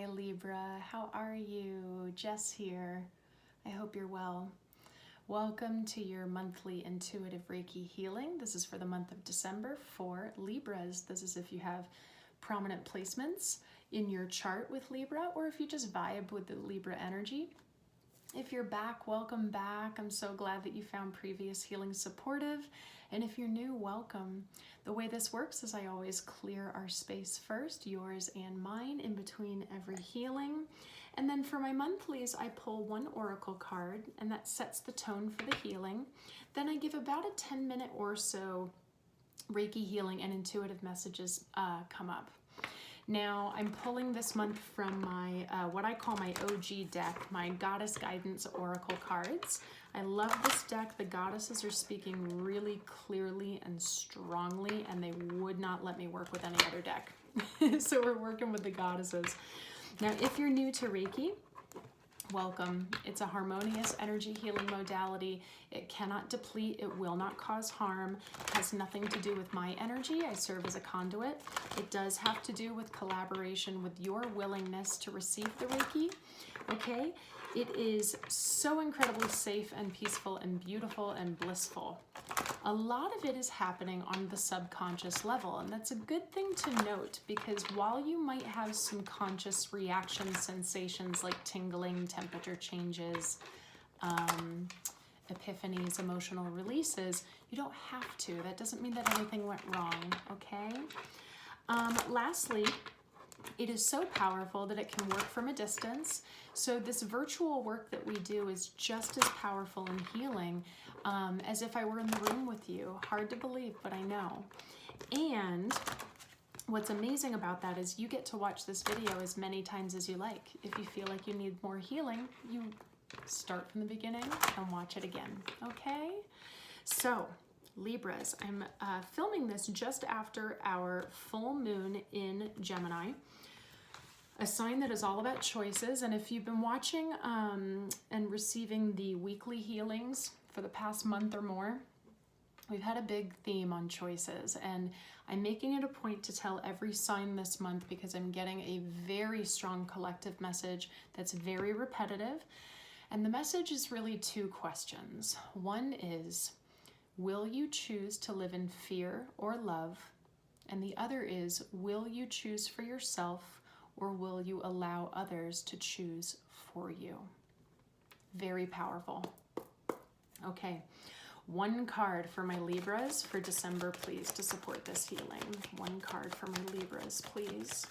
Libra. How are you? Jess here. I hope you're well. Welcome to your monthly intuitive Reiki healing. This is for the month of December for Libras. This is if you have prominent placements in your chart with Libra, or if you just vibe with the Libra energy. If you're back, welcome back. I'm so glad that you found previous healing supportive. And if you're new, welcome. The way this works is I always clear our space first, yours and mine, in between every healing. And then for my monthlies, I pull one oracle card, and that sets the tone for the healing. Then I give about a 10-minute or so Reiki healing and intuitive messages come up. Now, I'm pulling this month from my, what I call my OG deck, my Goddess Guidance Oracle cards. I love this deck. The goddesses are speaking really clearly and strongly, and they would not let me work with any other deck. So we're working with the goddesses. Now, if you're new to Reiki, welcome. It's a harmonious energy healing modality. It cannot deplete. It will not cause harm. It has nothing to do with my energy. I serve as a conduit. It does have to do with collaboration with your willingness to receive the Reiki. Okay? It is so incredibly safe and peaceful and beautiful and blissful. A lot of it is happening on the subconscious level, and that's a good thing to note, because while you might have some conscious reaction sensations like tingling, temperature changes, epiphanies, emotional releases, you don't have to. That doesn't mean that anything went wrong, okay? Lastly, it is so powerful that it can work from a distance. So this virtual work that we do is just as powerful and healing as if I were in the room with you. Hard to believe, but I know. And what's amazing about that is you get to watch this video as many times as you like. If you feel like you need more healing, you start from the beginning and watch it again, okay? So, Libras, I'm filming this just after our full moon in Gemini, a sign that is all about choices. And if you've been watching and receiving the weekly healings for the past month or more, we've had a big theme on choices, and I'm making it a point to tell every sign this month because I'm getting a very strong collective message that's very repetitive. And the message is really two questions. One is, will you choose to live in fear or love? And the other is, will you choose for yourself, or will you allow others to choose for you? Very powerful. Okay, one card for my Libras for December, please, to support this healing. One card for my Libras, please.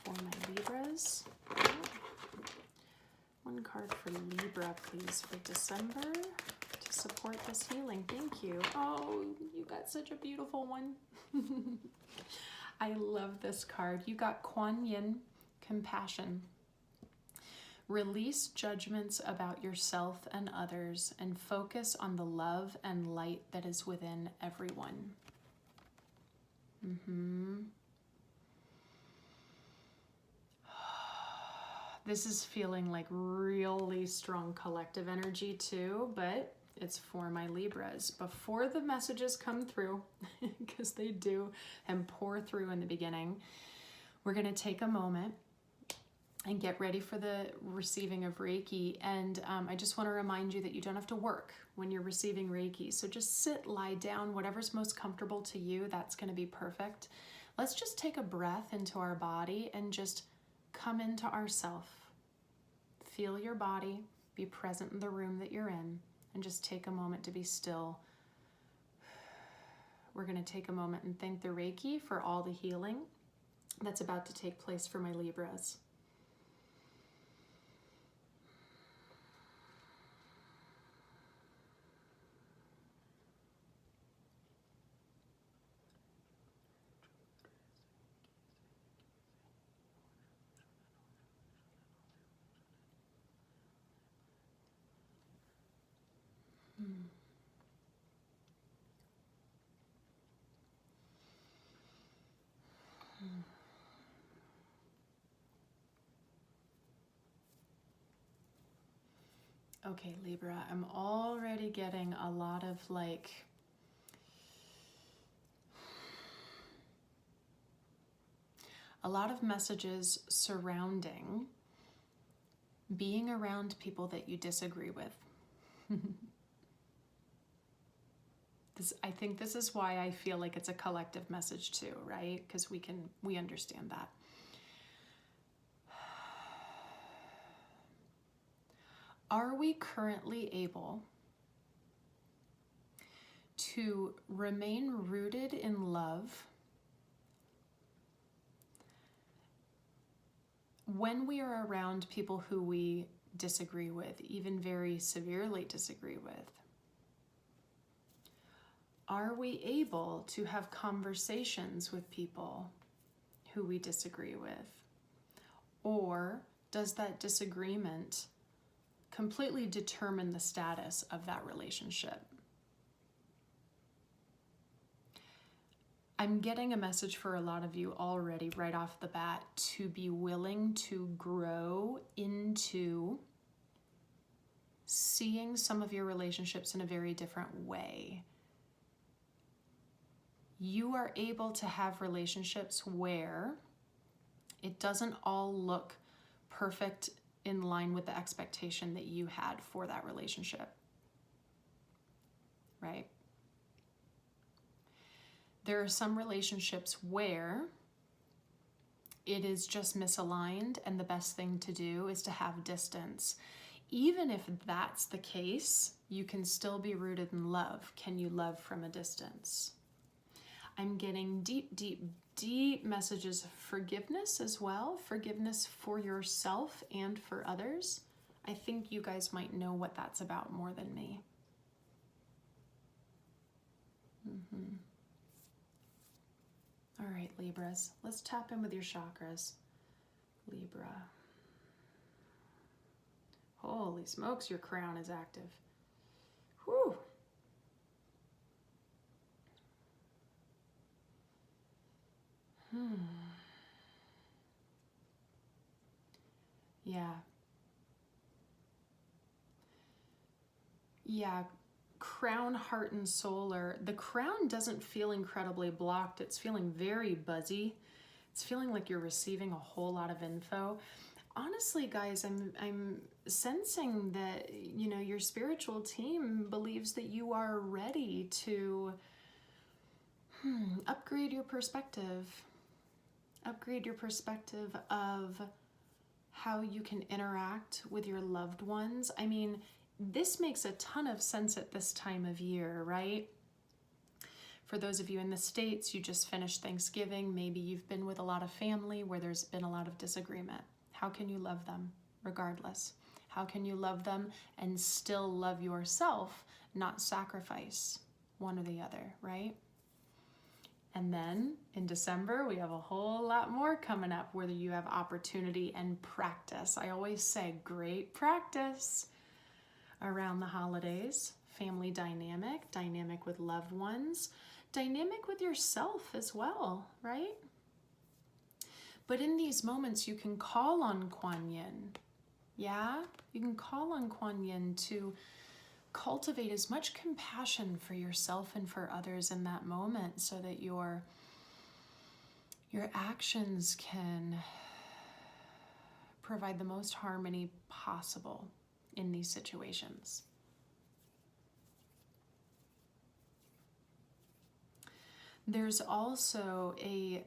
For my Libras. One card for Libra, please, for December to support this healing. Thank you. Oh, you got such a beautiful one. I love this card. You got Kuan Yin, compassion. Release judgments about yourself and others and focus on the love and light that is within everyone. This is feeling like really strong collective energy too, but it's for my Libras. Before the messages come through, because they do and pour through in the beginning, we're going to take a moment and get ready for the receiving of Reiki. And I just want to remind you that you don't have to work when you're receiving Reiki. So just sit, lie down, whatever's most comfortable to you, that's going to be perfect. Let's just take a breath into our body and just come into ourself. Feel your body, be present in the room that you're in, and just take a moment to be still. We're going to take a moment and thank the Reiki for all the healing that's about to take place for my Libras. Okay, Libra, I'm already getting a lot of like a lot of messages surrounding being around people that you disagree with. I think this is why I feel like it's a collective message too, right? Because we understand that. Are we currently able to remain rooted in love when we are around people who we disagree with, even very severely disagree with? Are we able to have conversations with people who we disagree with? Or does that disagreement completely determine the status of that relationship? I'm getting a message for a lot of you already right off the bat to be willing to grow into seeing some of your relationships in a very different way. You are able to have relationships where it doesn't all look perfect in line with the expectation that you had for that relationship, right? There are some relationships where it is just misaligned and the best thing to do is to have distance. Even if that's the case, you can still be rooted in love. Can you love from a distance? I'm getting deep, deep, deep messages of forgiveness as well. Forgiveness for yourself and for others. I think you guys might know what that's about more than me. All right, Libras, let's tap in with your chakras. Libra. Holy smokes, your crown is active. Whew. Yeah. Yeah. Crown, heart, and solar. The crown doesn't feel incredibly blocked. It's feeling very buzzy. It's feeling like you're receiving a whole lot of info. Honestly, guys, I'm sensing that, you know, your spiritual team believes that you are ready to upgrade your perspective. Upgrade your perspective of how you can interact with your loved ones. I mean, this makes a ton of sense at this time of year, right? For those of you in the States, you just finished Thanksgiving. Maybe you've been with a lot of family where there's been a lot of disagreement. How can you love them regardless? How can you love them and still love yourself, not sacrifice one or the other, right? And then in December, we have a whole lot more coming up where you have opportunity and practice. I always say great practice around the holidays. Family dynamic, dynamic with loved ones, dynamic with yourself as well, right? But in these moments, you can call on Kuan Yin. Yeah? You can call on Kuan Yin to cultivate as much compassion for yourself and for others in that moment so that your actions can provide the most harmony possible in these situations. There's also a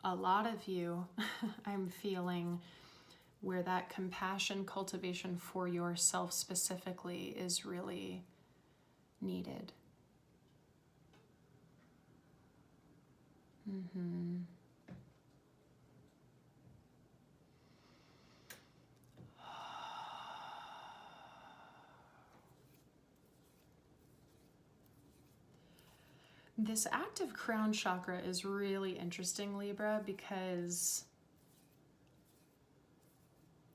lot of you, I'm feeling, where that compassion cultivation for yourself specifically is really needed. This active crown chakra is really interesting, Libra, because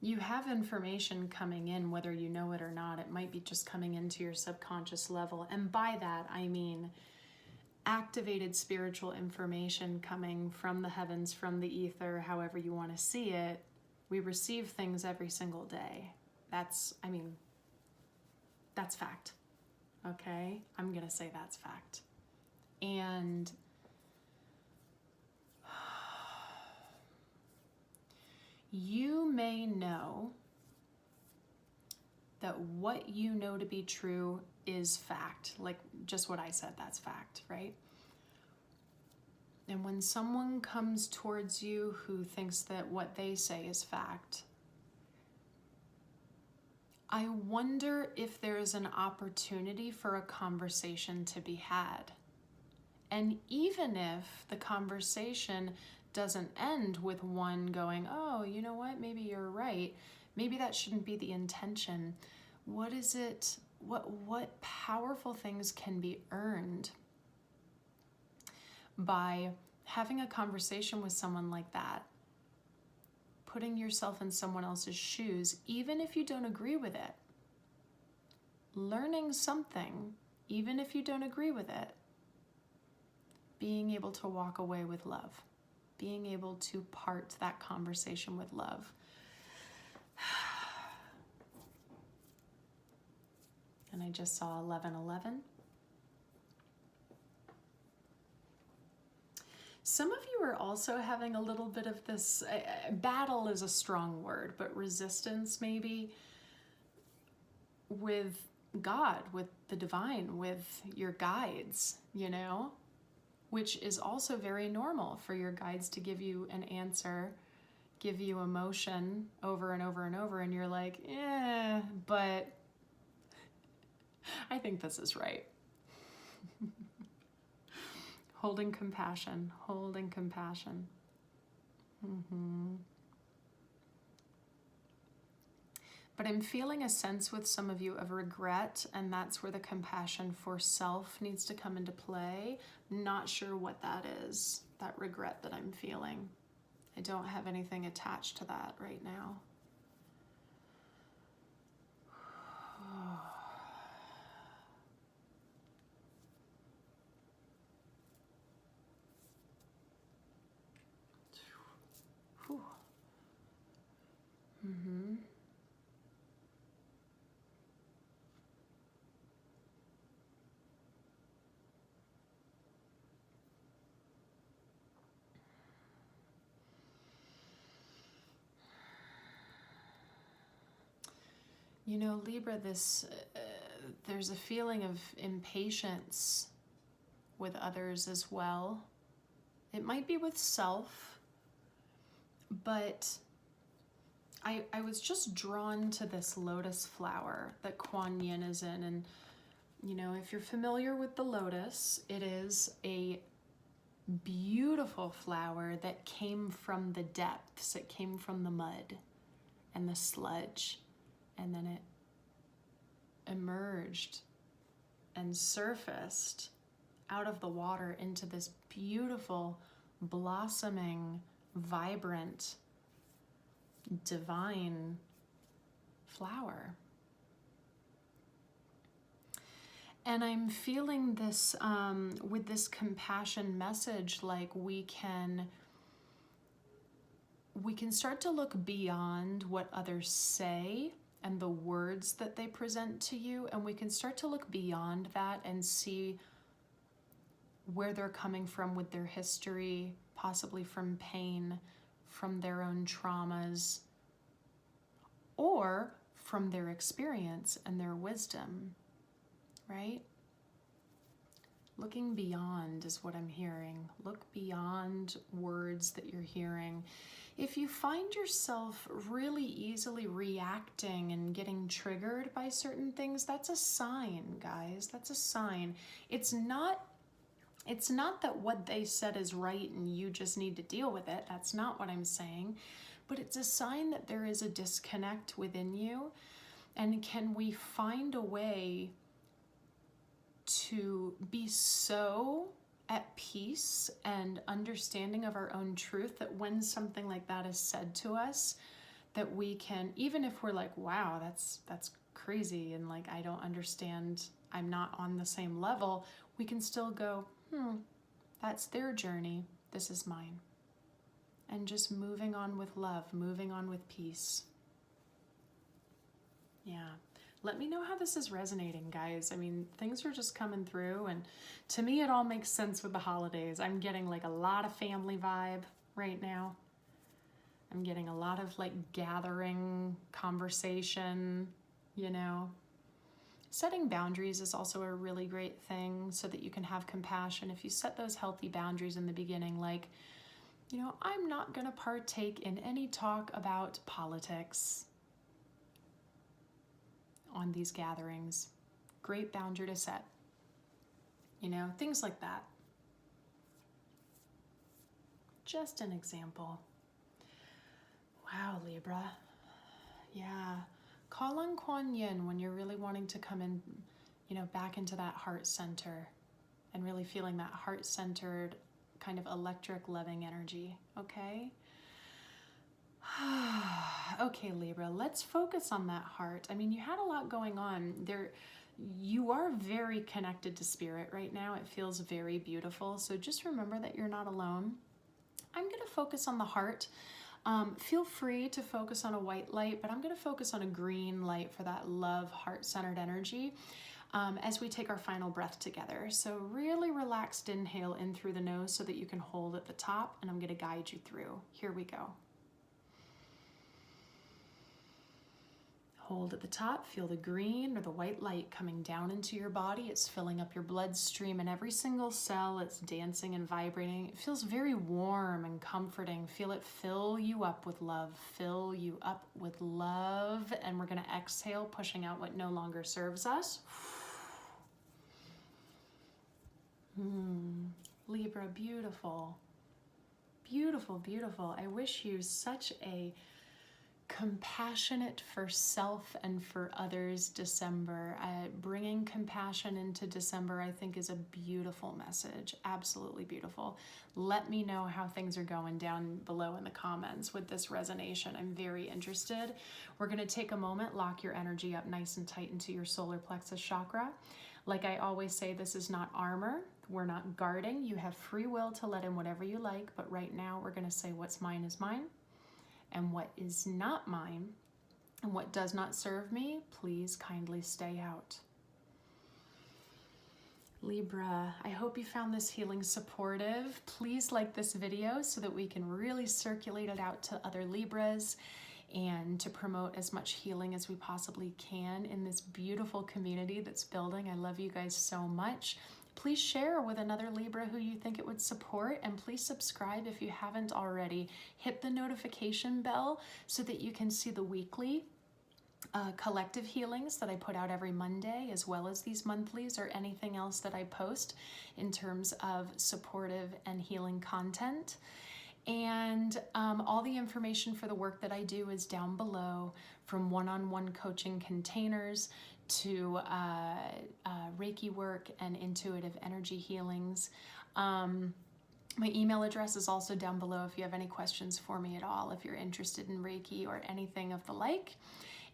you have information coming in, whether you know it or not. It might be just coming into your subconscious level. And by that, I mean activated spiritual information coming from the heavens, from the ether, however you want to see it. We receive things every single day. That's fact. Okay? I'm going to say that's fact. And You may know that what you know to be true is fact. Like just what I said, that's fact, right? And when someone comes towards you who thinks that what they say is fact, I wonder if there is an opportunity for a conversation to be had. And even if the conversation doesn't end with one going, oh, you know what, maybe you're right. Maybe that shouldn't be the intention. What is it? What powerful things can be earned by having a conversation with someone like that? Putting yourself in someone else's shoes, even if you don't agree with it. Learning something, even if you don't agree with it. Being able to walk away with love. Being able to part that conversation with love. And I just saw 1111. Some of you are also having a little bit of this, battle is a strong word, but resistance maybe with God, with the divine, with your guides, you know, which is also very normal for your guides to give you an answer, give you emotion over and over and over, and you're like, but I think this is right. Holding compassion, holding compassion. But I'm feeling a sense with some of you of regret, and that's where the compassion for self needs to come into play. Not sure what that is, that regret that I'm feeling. I don't have anything attached to that right now. You know, Libra, there's a feeling of impatience with others as well. It might be with self, but I was just drawn to this lotus flower that Kuan Yin is in. And, you know, if you're familiar with the lotus, it is a beautiful flower that came from the depths. It came from the mud and the sludge. And then it emerged and surfaced out of the water into this beautiful, blossoming, vibrant, divine flower. And I'm feeling this, with this compassion message, like we can start to look beyond what others say and the words that they present to you, and we can start to look beyond that and see where they're coming from with their history, possibly from pain, from their own traumas, or from their experience and their wisdom, right? Looking beyond is what I'm hearing. Look beyond words that you're hearing. If you find yourself really easily reacting and getting triggered by certain things, that's a sign, guys. That's a sign. It's not that what they said is right and you just need to deal with it. That's not what I'm saying. But it's a sign that there is a disconnect within you. And can we find a way to be so at peace and understanding of our own truth that when something like that is said to us, that we can, even if we're like, wow, that's crazy, and like, I don't understand, I'm not on the same level, we can still go, that's their journey, this is mine. And just moving on with love, moving on with peace. Yeah. Let me know how this is resonating, guys. I mean, things are just coming through, and to me, it all makes sense with the holidays. I'm getting like a lot of family vibe right now. I'm getting a lot of like gathering conversation, you know. Setting boundaries is also a really great thing so that you can have compassion. If you set those healthy boundaries in the beginning, like, you know, I'm not going to partake in any talk about politics on these gatherings. Great boundary to set. You know, things like that. Just an example. Wow, Libra. Yeah. Call on Kuan Yin when you're really wanting to come in, you know, back into that heart center and really feeling that heart-centered kind of electric loving energy, okay? Okay, Libra, let's focus on that heart. I mean, you had a lot going on there. You are very connected to spirit right now. It feels very beautiful. So just remember that you're not alone. I'm going to focus on the heart. Feel free to focus on a white light, but I'm going to focus on a green light for that love, heart-centered energy as we take our final breath together. So really relaxed inhale in through the nose so that you can hold at the top, and I'm going to guide you through. Here we go. Hold at the top, feel the green or the white light coming down into your body. It's filling up your bloodstream and every single cell. It's dancing and vibrating. It feels very warm and comforting. Feel it fill you up with love. Fill you up with love. And we're going to exhale, pushing out what no longer serves us. Libra, beautiful. Beautiful, beautiful. I wish you such a compassionate for self and for others December. Bringing compassion into December, I think, is a beautiful message. Absolutely beautiful. Let me know how things are going down below in the comments with this resonation. I'm very interested. We're going to take a moment, lock your energy up nice and tight into your solar plexus chakra. Like I always say, this is not armor. We're not guarding. You have free will to let in whatever you like, but right now we're going to say what's mine is mine. And what is not mine, and what does not serve me, please kindly stay out. Libra, I hope you found this healing supportive. Please like this video so that we can really circulate it out to other Libras and to promote as much healing as we possibly can in this beautiful community that's building. I love you guys so much. Please share with another Libra who you think it would support, and please subscribe if you haven't already. Hit the notification bell so that you can see the weekly collective healings that I put out every Monday, as well as these monthlies or anything else that I post in terms of supportive and healing content. And all the information for the work that I do is down below, from one-on-one coaching containers to Reiki work and intuitive energy healings. My email address is also down below if you have any questions for me at all, if you're interested in Reiki or anything of the like.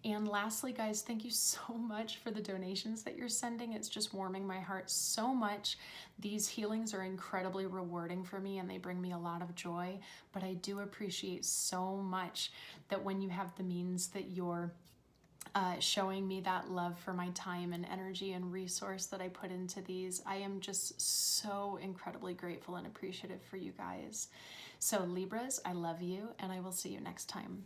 And lastly, guys, thank you so much for the donations that you're sending. It's just warming my heart so much. These healings are incredibly rewarding for me and they bring me a lot of joy. But I do appreciate so much that when you have the means that you're showing me that love for my time and energy and resource that I put into these. I am just so incredibly grateful and appreciative for you guys. So Libras, I love you and I will see you next time.